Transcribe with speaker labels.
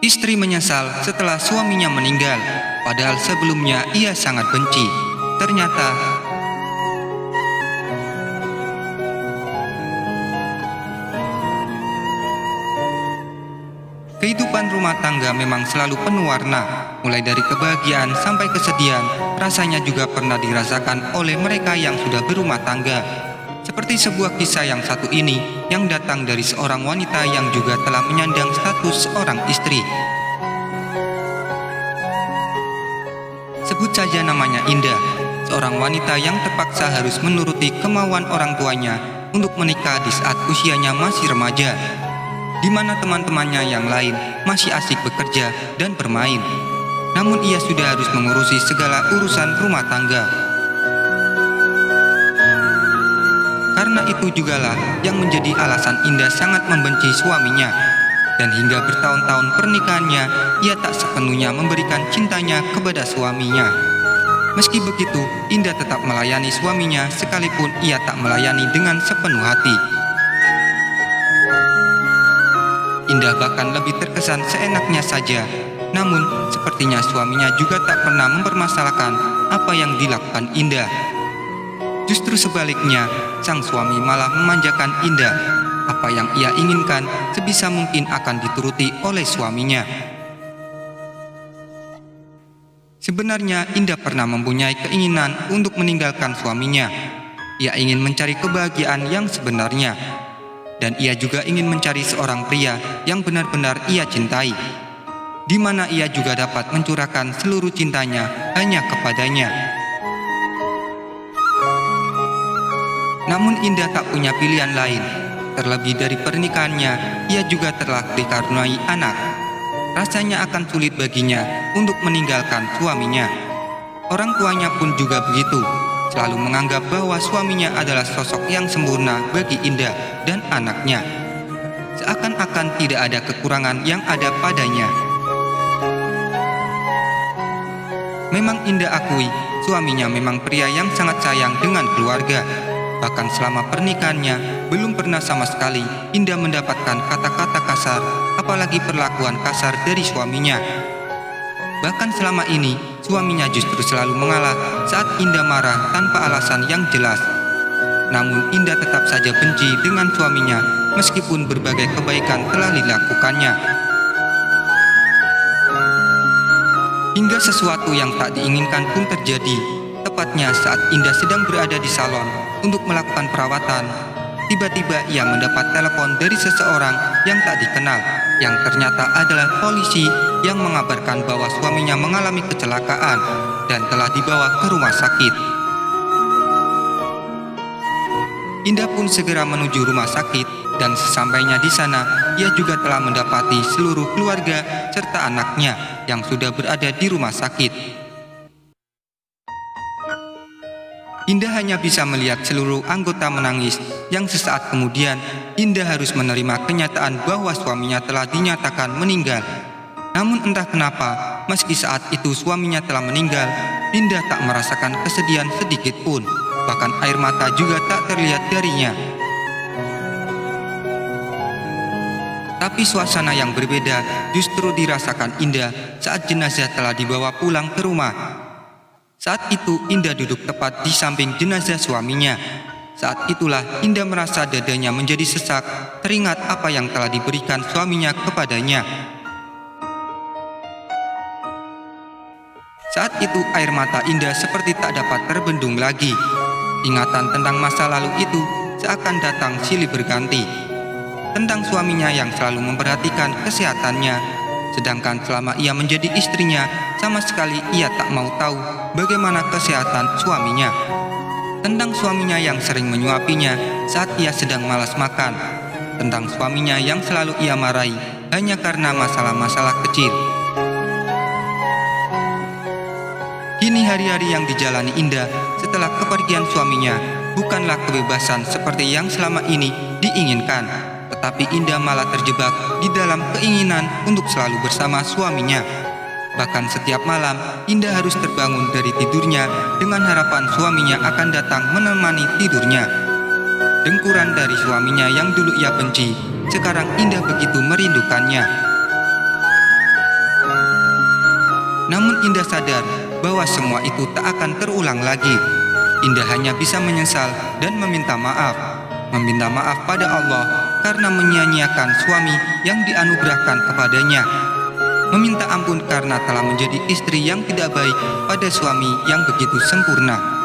Speaker 1: Istri menyesal setelah suaminya meninggal, padahal sebelumnya ia sangat benci. Ternyata kehidupan rumah tangga memang selalu penuh warna, mulai dari kebahagiaan sampai kesedihan. Rasanya juga pernah dirasakan oleh mereka yang sudah berumah tangga. Seperti sebuah kisah yang satu ini, yang datang dari seorang wanita yang juga telah menyandang status seorang istri. Sebut saja namanya Indah, seorang wanita yang terpaksa harus menuruti kemauan orang tuanya untuk menikah di saat usianya masih remaja, di mana teman-temannya yang lain masih asik bekerja dan bermain. Namun ia sudah harus mengurusi segala urusan rumah tangga. Karena itu jugalah yang menjadi alasan Indah sangat membenci suaminya. Dan hingga bertahun-tahun pernikahannya, ia tak sepenuhnya memberikan cintanya kepada suaminya. Meski begitu, Indah tetap melayani suaminya sekalipun ia tak melayani dengan sepenuh hati. Indah bahkan lebih terkesan seenaknya saja. Namun, sepertinya suaminya juga tak pernah mempermasalahkan apa yang dilakukan Indah. Justru sebaliknya, sang suami malah memanjakan Indah. Apa yang ia inginkan sebisa mungkin akan dituruti oleh suaminya. Sebenarnya Indah pernah mempunyai keinginan untuk meninggalkan suaminya. Ia ingin mencari kebahagiaan yang sebenarnya. Dan ia juga ingin mencari seorang pria yang benar-benar ia cintai, di mana ia juga dapat mencurahkan seluruh cintanya hanya kepadanya. Namun Indah tak punya pilihan lain. Terlebih dari pernikahannya, ia juga telah dikaruniai anak. Rasanya akan sulit baginya untuk meninggalkan suaminya. Orang tuanya pun juga begitu, selalu menganggap bahwa suaminya adalah sosok yang sempurna bagi Indah dan anaknya. Seakan-akan tidak ada kekurangan yang ada padanya. Memang Indah akui, suaminya memang pria yang sangat sayang dengan keluarga. Bahkan selama pernikahannya, belum pernah sama sekali Indah mendapatkan kata-kata kasar, apalagi perlakuan kasar dari suaminya. Bahkan selama ini, suaminya justru selalu mengalah saat Indah marah tanpa alasan yang jelas. Namun Indah tetap saja benci dengan suaminya meskipun berbagai kebaikan telah dilakukannya. Hingga sesuatu yang tak diinginkan pun terjadi. Tepatnya saat Indah sedang berada di salon untuk melakukan perawatan, tiba-tiba ia mendapat telepon dari seseorang yang tak dikenal, yang ternyata adalah polisi yang mengabarkan bahwa suaminya mengalami kecelakaan dan telah dibawa ke rumah sakit. Indah pun segera menuju rumah sakit dan sesampainya di sana, ia juga telah mendapati seluruh keluarga serta anaknya yang sudah berada di rumah sakit. Indah hanya bisa melihat seluruh anggota menangis, yang sesaat kemudian Indah harus menerima kenyataan bahwa suaminya telah dinyatakan meninggal. Namun entah kenapa, meski saat itu suaminya telah meninggal, Indah tak merasakan kesedihan sedikit pun. Bahkan air mata juga tak terlihat darinya. Tapi suasana yang berbeda justru dirasakan Indah saat jenazah telah dibawa pulang ke rumah. Saat itu Indah duduk tepat di samping jenazah suaminya. Saat itulah Indah merasa dadanya menjadi sesak, teringat apa yang telah diberikan suaminya kepadanya. Saat itu air mata Indah seperti tak dapat terbendung lagi. Ingatan tentang masa lalu itu seakan datang silih berganti. Tentang suaminya yang selalu memperhatikan kesehatannya. Sedangkan selama ia menjadi istrinya, sama sekali ia tak mau tahu bagaimana kesehatan suaminya. Tentang suaminya yang sering menyuapinya saat ia sedang malas makan. Tentang suaminya yang selalu ia marahi hanya karena masalah-masalah kecil. Kini hari-hari yang dijalani Indah setelah kepergian suaminya bukanlah kebebasan seperti yang selama ini diinginkan. Tetapi Indah malah terjebak di dalam keinginan untuk selalu bersama suaminya. Bahkan setiap malam, Indah harus terbangun dari tidurnya dengan harapan suaminya akan datang menemani tidurnya. Dengkuran dari suaminya yang dulu ia benci, sekarang Indah begitu merindukannya. Namun Indah sadar bahwa semua itu tak akan terulang lagi. Indah hanya bisa menyesal dan meminta maaf. Meminta maaf pada Allah karena menyia-nyiakan suami yang dianugerahkan kepadanya. Meminta ampun karena telah menjadi istri yang tidak baik pada suami yang begitu sempurna.